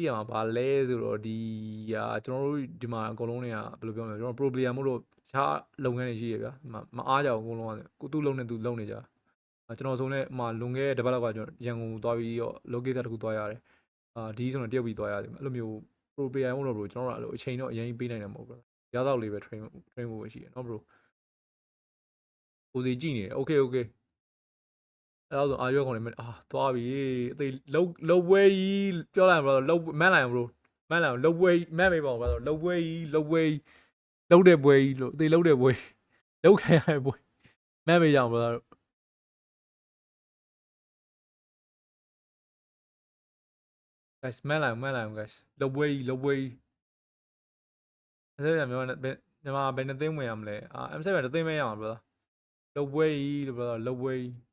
သိရမှာဘာလဲဆိုတော့ဒီကျွန်တော်တို့ဒီမှာအကုန်လုံးတွေကဘယ်လိုပြောမလဲကျွန်တော် pro player မို့လို့တခြားလုပ်ငန်းတွေရှိရဗျာမအားကြဘူးအကုန်လုံးကကိုသူ့လုံးနဲ့သူလုံးနေကြကျွန်တော်ဆိုလည်းလွန်ခဲ့တဲ့တစ်ပတ်လောက်ကကျွန်တော်ရန်ကုန်သွားပြီးတော့ locator တစ်ခုသွားရတယ်ဒီဆိုတော့တယောက်ပြီးသွားရတယ်အဲ့လိုမျိုး pro player မို့လို့ bro ကျွန်တော်တို့အဲ့လိုအချိန်တော့အရင်ပေးနိုင်တယ်မဟုတ်ဘူးရတော့လေးပဲ train ဖို့ရှိတယ်နော် bro ကိုစီကြည့်နေတယ် okay အဲ့တော့အာရွက်ခေါ်နေမယ်သွားပြီအသေးလှုပ်ပွဲကြီးပြောလိုက်မှာလှုပ်မန်းလိုက်အောင် bro မန်းလိုက်အောင်လှုပ်ပွဲကြီးမန်းမေးပါအောင်လှုပ်ပွဲကြီးလှုပ်တဲ့ပွဲကြီးလို့အသေးလှုပ်တဲ့ပွဲလှုပ်ခံရတဲ့ပွဲမန်းမေးကြအောင် bro guys မန်းလိုက်အောင် guys လှုပ်ပွဲကြီးအဲ့ဒါမြန်မာဘယ်နှသိန်းဝင်ရမလဲM7 တစ်သိန်းပဲရအောင် bro လှုပ်ပွဲကြီးလို့ bro လှုပ်ပွဲကြီး